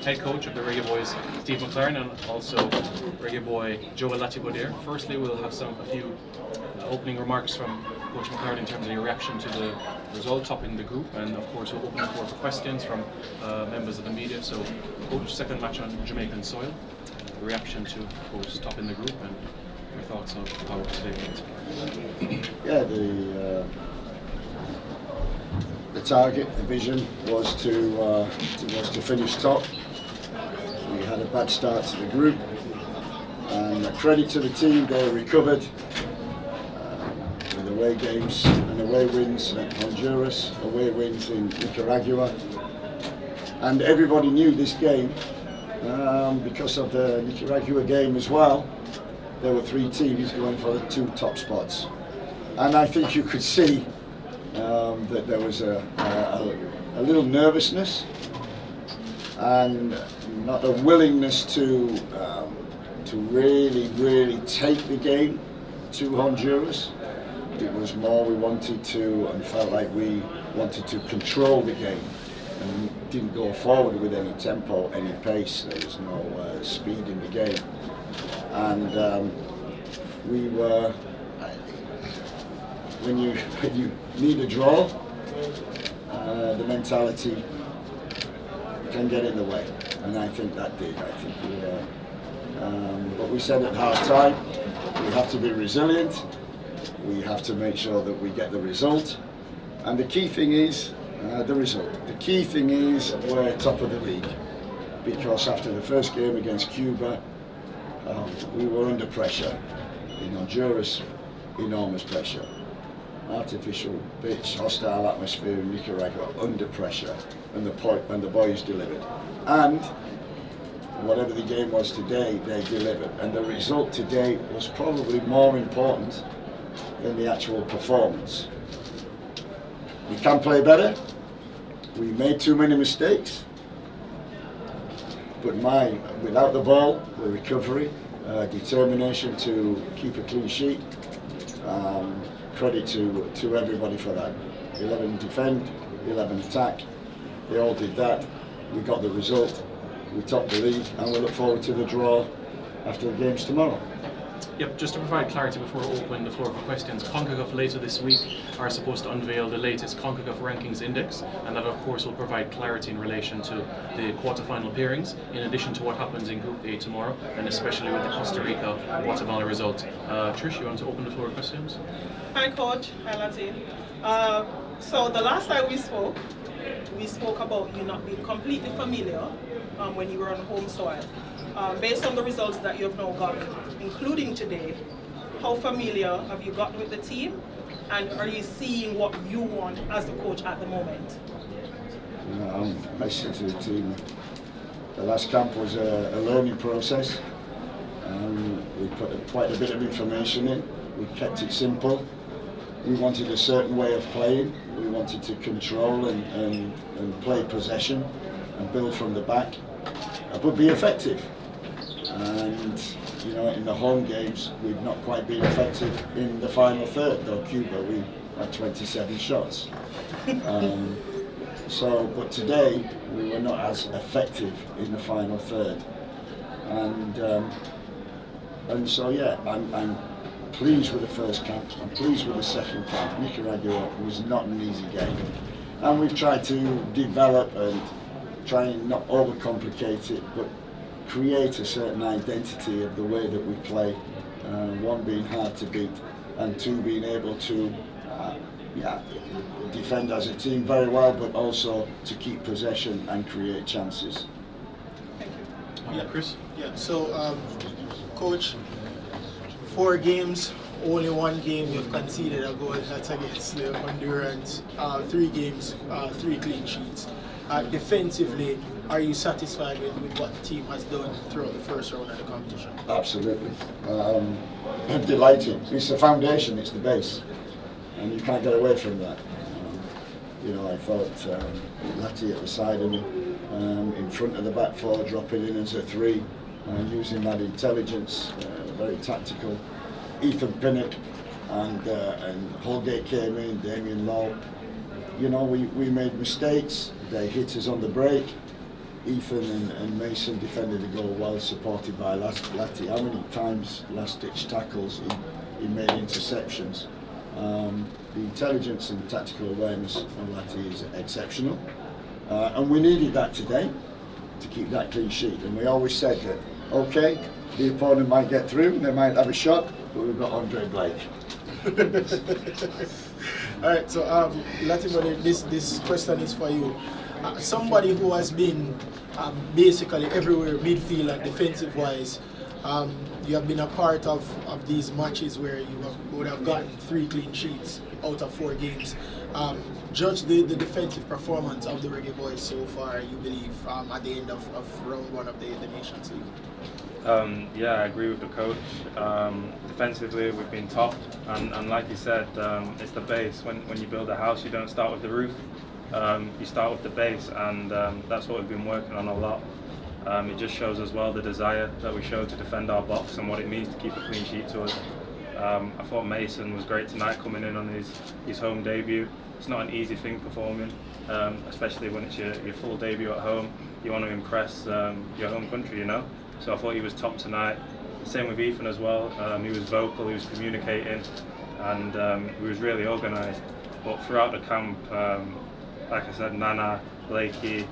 head coach of the Reggae Boys, Steve McClaren, and also Reggae Boy Joel Latty. Firstly, we'll have a few opening remarks from Coach McClaren in terms of your reaction to the result, topping the group, and of course we'll open the floor for questions from members of the media. So, Coach, second match on Jamaican soil, reaction to, of course, topping the group, and your thoughts on how today went. Yeah, the target, the vision was to finish top. We had a bad start to the group, and credit to the team, they recovered with away games and away wins at Honduras, away wins in Nicaragua, and everybody knew this game because of the Nicaragua game as well. There were 3 teams going for the 2 top spots, and I think you could see that there was a little nervousness and not a willingness to really take the game to Honduras. It was more we wanted to, and felt like we wanted to control the game, and didn't go forward with any tempo, any pace. There was no speed in the game, and we were. When you need a draw, the mentality can get in the way, and I think that did. I think we were, but we said at half time, we have to be resilient. We have to make sure that we get the result, and the key thing is the result. The key thing is we're top of the league, because after the first game against Cuba, we were under pressure. In Honduras, enormous pressure. Artificial pitch, hostile atmosphere in Nicaragua, under pressure, and the boys delivered. And whatever the game was today, they delivered. And the result today was probably more important than the actual performance. We can play better. We made too many mistakes. But without the ball, the recovery, determination to keep a clean sheet. Credit to everybody for that. 11 defend, 11 attack. They all did that. We got the result. We topped the league, and we look forward to the draw after the games tomorrow. Yep, just to provide clarity before we open the floor for questions, concacaf later this week are supposed to unveil the latest concacaf rankings index, and that of course will provide clarity in relation to the quarterfinal pairings, in addition to what happens in Group A tomorrow, and especially with the Costa Rica Guatemala result. Trish, you want to open the floor for questions? Hi Coach, hi Latty. So the last time we spoke about you not being completely familiar when you were on home soil. Based on the results that you have now gotten, including today, how familiar have you gotten with the team, and are you seeing what you want as the coach at the moment? I said to the team, the last camp was a learning process. We put quite a bit of information in. We kept it simple. We wanted a certain way of playing. We wanted to control and play possession and build from the back, but be effective. And in the home games, we've not quite been effective in the final third. Though Cuba, we had 27 shots. But today we were not as effective in the final third. And so yeah, I'm pleased with the first camp. I'm pleased with the second camp. Nicaragua was not an easy game, and we've tried to develop and try and not overcomplicate it, but create a certain identity of the way that we play. One being hard to beat, and 2 being able to defend as a team very well, but also to keep possession and create chances. Thank you. Yeah, Chris? Yeah, so Coach, 4 games, only 1 game you've conceded a goal, that's against the Hondurans. 3 games, 3 clean sheets. Defensively, are you satisfied with what the team has done throughout the first round of the competition? Absolutely. Delighted. It's the foundation, it's the base, and you can't get away from that. I thought Latty at the side of me, in front of the back 4, dropping in as a 3, using that intelligence, very tactical. Ethan Pinnock and Holgate came in, Damien Lowe. We made mistakes. They hit us on the break. Ethan and Mason defended the goal well, supported by Latty. How many times last-ditch tackles he made interceptions. The intelligence and tactical awareness of Latty is exceptional, and we needed that today to keep that clean sheet. And we always said that, okay, the opponent might get through, they might have a shot, but we've got Andre Blake. All right, so Latty, this question is for you. Somebody who has been basically everywhere, midfield and defensive wise. You have been a part of these matches where you would have gotten 3 clean sheets out of 4 games. Judge the defensive performance of the Reggae Boys so far, you believe, at the end of round 1 of the Nations League. Yeah, I agree with the coach. Defensively, we've been top, and like you said, it's the base. When you build a house, you don't start with the roof. You start with the base, and that's what we've been working on a lot. It just shows as well the desire that we show to defend our box and what it means to keep a clean sheet to us. I thought Mason was great tonight, coming in on his home debut. It's not an easy thing performing, especially when it's your full debut at home. You want to impress your home country, you know. So I thought he was top tonight. Same with Ethan as well. He was vocal, he was communicating, and he was really organised. But throughout the camp, like I said, Nana, Blakey,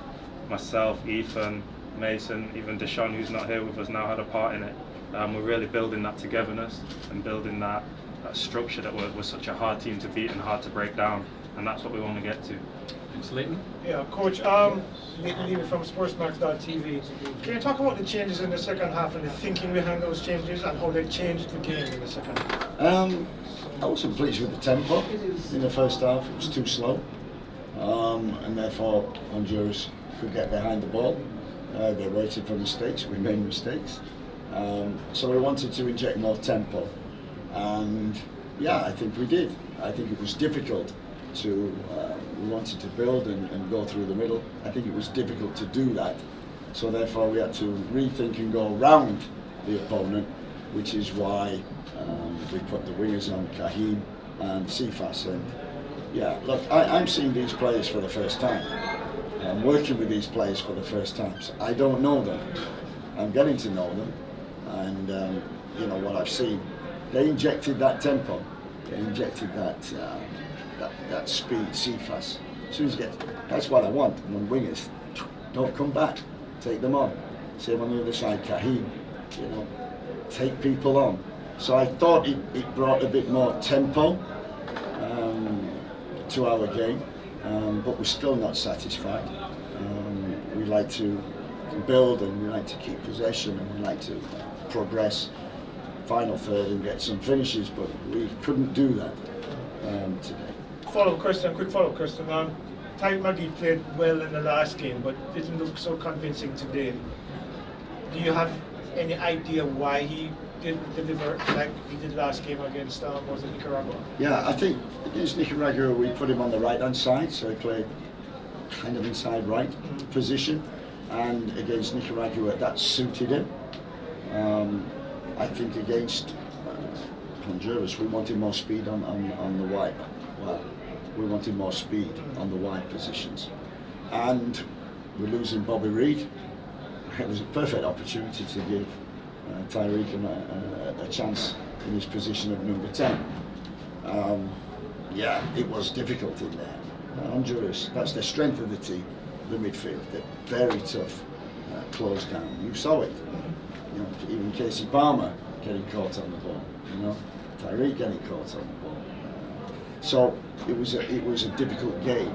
myself, Ethan, Mason, even Deshaun, who's not here with us now, had a part in it. We're really building that togetherness and building that structure that we're such a hard team to beat and hard to break down, and that's what we want to get to. Thanks, Leighton. Yeah, Coach, Leighton Levy from Sportsmax.tv. Can you talk about the changes in the second half and the thinking behind those changes and how they changed the game in the second half? I wasn't pleased with the tempo in the first half. It was too slow, and therefore Honduras could get behind the ball. They waited for mistakes, we made mistakes. So we wanted to inject more tempo, and yeah, I think we did. I think it was difficult to, we wanted to build and go through the middle. I think it was difficult to do that, so therefore we had to rethink and go around the opponent, which is why we put the wingers on, Kahim and Sifas. And yeah, look, I'm seeing these players for the first time. I'm working with these players for the first time, so I don't know them. I'm getting to know them, and you know what I've seen. They injected that tempo, they injected that speed, Sifas. As soon as you get, that's what I want. When wingers don't come back, take them on. Same on the other side, Kahim. You know, take people on. So I thought it brought a bit more tempo to our game. But we're still not satisfied. We like to build, and we like to keep possession, and we like to progress final third and get some finishes, but we couldn't do that today. Follow-up question, quick follow-up question. Tyke Maggie played well in the last game, but didn't look so convincing today. Do you have any idea why he didn't deliver like he did last game against was it Nicaragua? Yeah, I think against Nicaragua we put him on the right-hand side, so he played kind of inside right position, and against Nicaragua that suited him. I think against Honduras we wanted more speed on the wide. Well, we wanted more speed on the wide positions, and we're losing Bobby Reid. It was a perfect opportunity to give Tyreek a chance in his position of number 10. Yeah, it was difficult in there. Honduras, that's the strength of the team, the midfield. They're very tough, closed down. You saw it. You know, even Casey Palmer getting caught on the ball. You know, Tyreek getting caught on the ball. So it was a difficult game.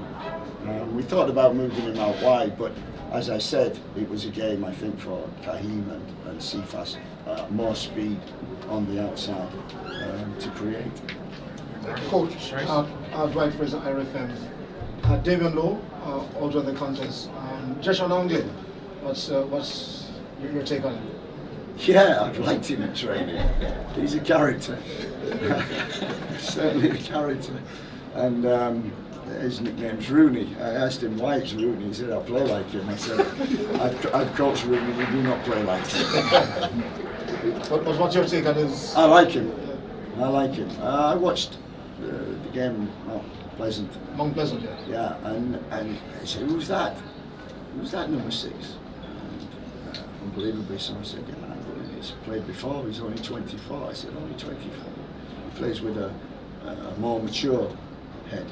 We thought about moving him out wide, but as I said, it was a game, I think, for Kahim and Sifas, more speed on the outside to create. Coach, Dwight Fraser, RFM. Davion Lowe, also in the contest. Joshua Anglin, what's your take on him? Yeah, I've liked him in training. He's a character. Certainly a character. And his nickname's Rooney. I asked him why it's Rooney. He said, I play like him. I said, I've coached Rooney, we do not play like him. But what's your take on his? I like him. I like him. I watched the game, Mount Pleasant. Mount Pleasant, yes. Yeah, and I said, who's that? Who's that number 6? unbelievably. Someone said, yeah, he's played before, he's only 24. I said, only 24. He plays with a more mature head.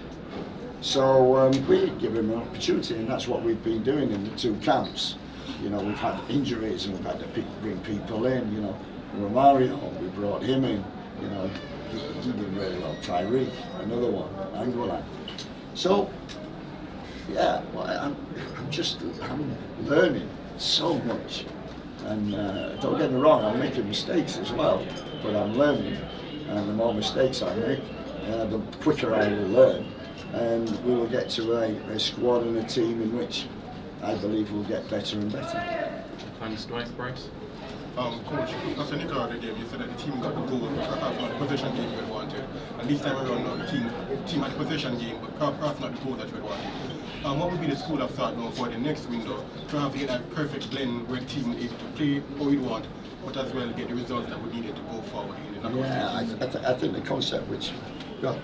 So we give him an opportunity, and that's what we've been doing in the 2 camps. You know, we've had injuries and we've had to bring people in. You know, Romario, we brought him in. You know, he did really well. Tyreek, another one, McClaren. So, yeah, well, I'm learning so much. And don't get me wrong, I'm making mistakes as well, but I'm learning. And the more mistakes I make, the quicker I will learn. And we will get to a squad and a team in which I believe we'll get better and better. Thanks, Bryce. Coach, after Nicaragua game, you said that the team got the goal, perhaps not the possession game you had wanted. And this time around, the team had the possession game, but perhaps not the goal that you had wanted. What would be the school of thought now for the next window to have to get that perfect blend where the team is able to play how you want, but as well get the results that we needed to go forward in the knockout stages? I think the concept which, well,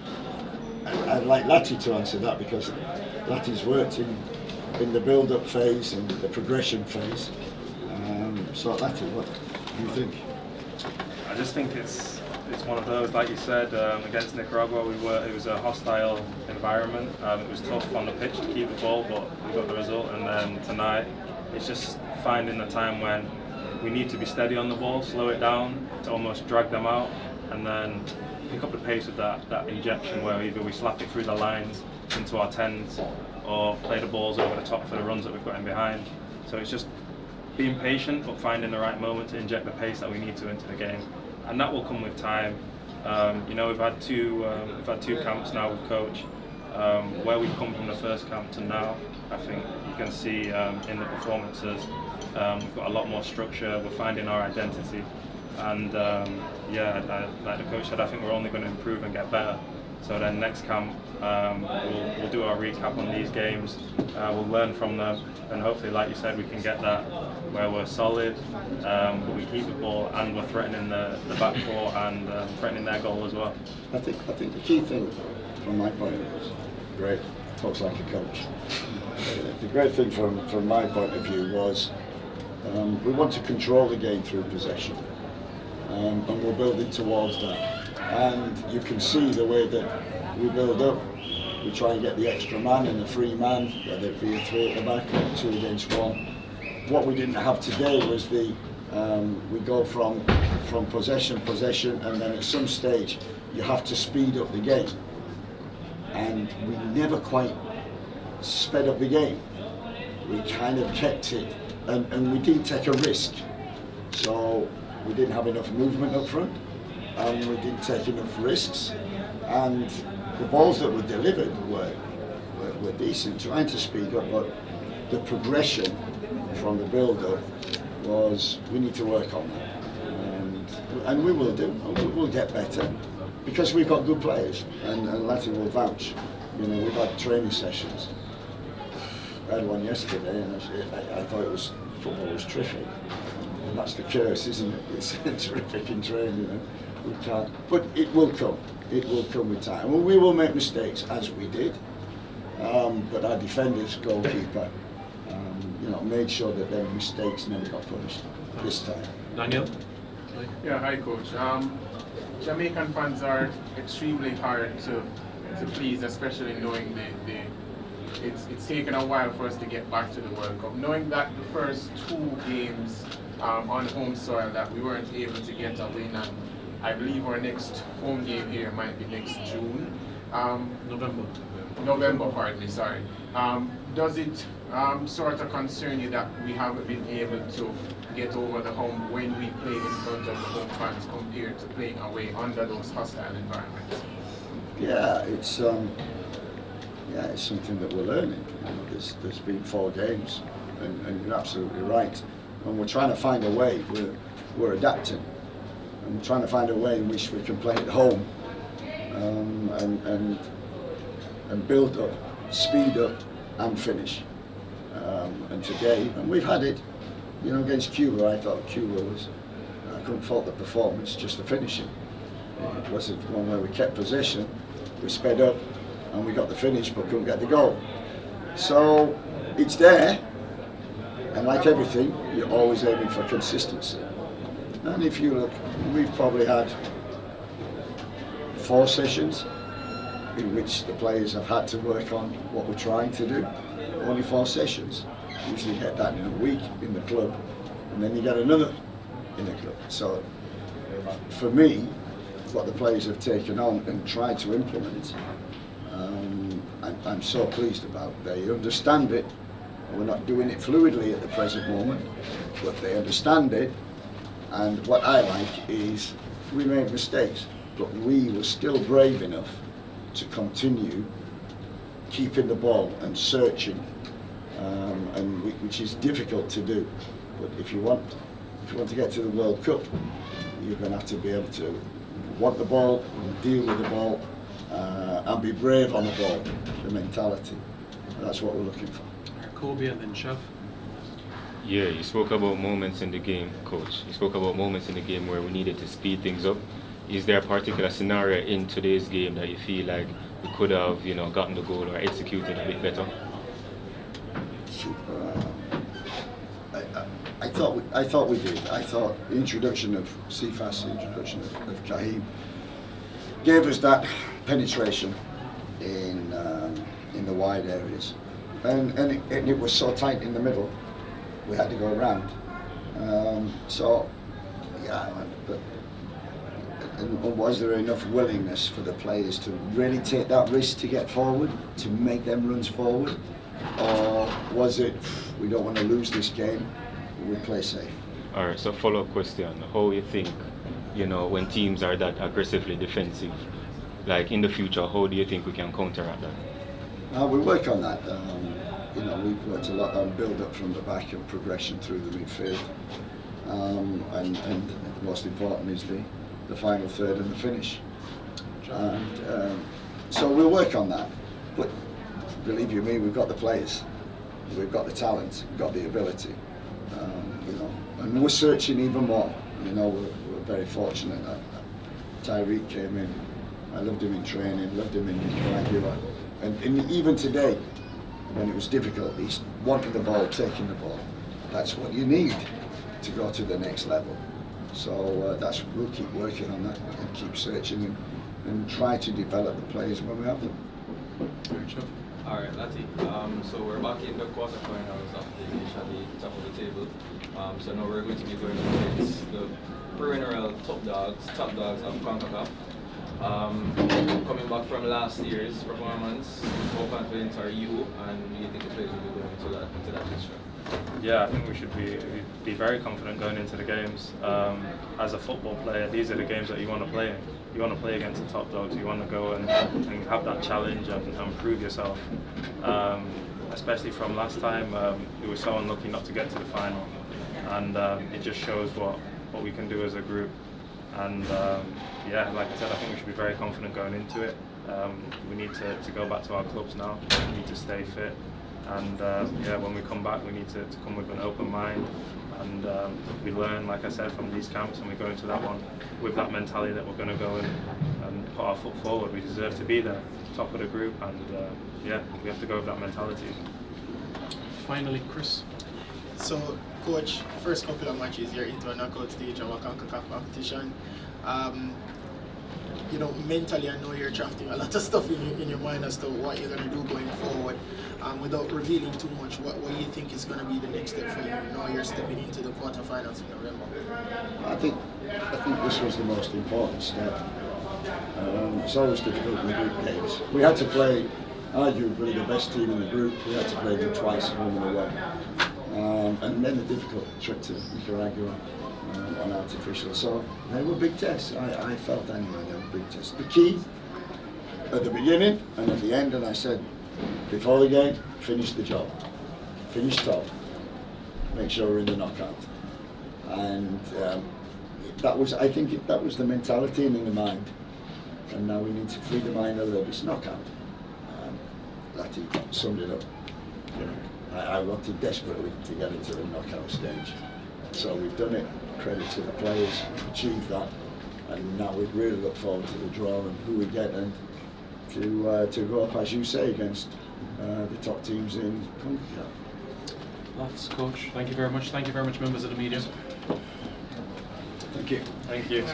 I'd like Latty to answer that because Latty's worked in the build-up phase and the progression phase. So Latty, what do you think? I just think it's one of those, like you said, against Nicaragua, it was a hostile environment. It was tough on the pitch to keep the ball, but we got the result. And then tonight, it's just finding the time when we need to be steady on the ball, slow it down, to almost drag them out, and then pick up the pace with that injection where either we slap it through the lines into our 10s or play the balls over the top for the runs that we've got in behind. So it's just being patient, but finding the right moment to inject the pace that we need to into the game, and that will come with time. You know, we've had two camps now with coach. Where we've come from the first camp to now, I think you can see in the performances. We've got a lot more structure. We're finding our identity, and yeah, like the coach said, I think we're only going to improve and get better. So then next camp, we'll do our recap on these games. We'll learn from them, and hopefully, like you said, we can get that where we're solid, but we keep the ball and we're threatening the back four and threatening their goal as well. I think the key thing from my point of view is great. Talks like a coach. The great thing from my point of view was we want to control the game through possession, and we're building towards that. And you can see the way that we build up. We try and get the extra man and the free man, whether it be a 3 at the back or 2 against 1. What we didn't have today was we go from possession, and then at some stage you have to speed up the game. And we never quite sped up the game. We kind of kept it, and we didn't take a risk. So we didn't have enough movement up front, and we didn't take enough risks. And the balls that were delivered were decent, trying to speed up, but the progression from the build-up was, we need to work on that. And we will do, and we'll get better, because we've got good players, and Latty will vouch. You know, we've had training sessions. I had one yesterday, and I thought football was terrific. And that's the curse, isn't it? It's terrific in training, you know. We can't, but it will come. It will come with time. Well, we will make mistakes, as we did, but our defenders, goalkeeper, you know, made sure that their mistakes never got punished this time. Daniel? Yeah, hi coach. Jamaican fans are extremely hard to please, especially knowing it's taken a while for us to get back to the World Cup. Knowing that the first 2 games on home soil that we weren't able to get a win, and I believe our next home game here might be next June. November, pardon me, sorry. Does it sort of concern you that we haven't been able to get over the hump when we play in front of the home fans compared to playing away under those hostile environments? Yeah, it's something that we're learning. You know, there's been 4 games, and you're absolutely right. And we're trying to find a way. We're adapting, and we're trying to find a way in which we can play at home, and build up, speed up, and finish. And today, and we've had it, you know, against Cuba. I thought Cuba was, I couldn't fault the performance, just the finishing. It wasn't one where we kept possession, we sped up, and we got the finish, but couldn't get the goal. So it's there, and like everything, you're always aiming for consistency. And if you look, we've probably had 4 sessions in which the players have had to work on what we're trying to do. Only 4 sessions. Usually get that in a week in the club, and then you get another in the club. So for me, what the players have taken on and tried to implement, I'm so pleased about. They understand it. We're not doing it fluidly at the present moment, but they understand it. And what I like is we made mistakes, but we were still brave enough to continue keeping the ball and searching, which is difficult to do. But if you want to get to the World Cup, you're going to have to be able to want the ball, deal with the ball, and be brave on the ball. The mentality. That's what we're looking for. Kobe and then Chef. Yeah, you spoke about moments in the game, Coach. You spoke about moments in the game where we needed to speed things up. Is there a particular scenario in today's game that you feel like we could have, gotten the goal or executed a bit better? I thought we did. I thought the introduction of Cephas, the introduction of Kahim, gave us that penetration in the wide areas, and it was so tight in the middle. We had to go around. And was there enough willingness for the players to really take that risk to get forward, to make them runs forward? Or was it, we don't want to lose this game, we play safe? All right, so follow-up question. How you think, when teams are that aggressively defensive, like in the future, how do you think we can counteract that? We work on that. We've worked a lot on build-up from the back and progression through the midfield. And the most important is the final third and the finish. And so we'll work on that. But believe you me, we've got the players, we've got the talent, we've got the ability. And we're searching even more. We're very fortunate that Tyreek came in. I loved him in training, loved him in Nicaragua. And even today, when it was difficult, he's wanting the ball, taking the ball. That's what you need to go to the next level. So we'll keep working on that and keep searching and try to develop the players when we have them. All right, Latty. So we're back in the quarterfinals of the English at the top of the table. So now we're going to be going against the perennial top dogs of concacaf. Coming back from last year's performance, how confident are you, and do you think the players will be going into that fixture? Yeah, I think we should be very confident going into the games. As a football player, these are the games that you want to play in. You want to play against the top dogs. You want to go and have that challenge and prove yourself. Especially from last time, we were so unlucky not to get to the final, and it just shows what we can do as a group. And like I said, I think we should be very confident going into it. We need to go back to our clubs now. We need to stay fit. And when we come back, we need to come with an open mind, and we learn, like I said, from these camps, and we go into that one with that mentality that we're going to go and put our foot forward. We deserve to be there, top of the group, and we have to go with that mentality. Finally, Chris. So, Coach, first couple of matches, you're into a knockout stage of a concacaf competition. Mentally, I know you're drafting a lot of stuff in your mind as to what you're going to do going forward. Without revealing too much, what do you think is going to be the next step for you? Now you're stepping into the quarterfinals in November. I think this was the most important step. It's always difficult in the group games. We had to play arguably the best team in the group. We had to play them twice home and away. And then a difficult trip to Nicaragua on artificial. So they were big tests. I felt anyway they were big tests. The key at the beginning and at the end, and I said before the game, finish the job. Finish top. Make sure we're in the knockout. And I think that was the mentality and in the mind. And now we need to free the mind a little bit. It's knockout. Latty summed it up. I wanted desperately to get into the knockout stage. So we've done it. Credit to the players, we've achieved that. And now we really look forward to the draw and who we get and to go up, as you say, against the top teams in CONCACAF. Lots, Coach. Thank you very much. Thank you very much, members of the media. Thank you. Thank you.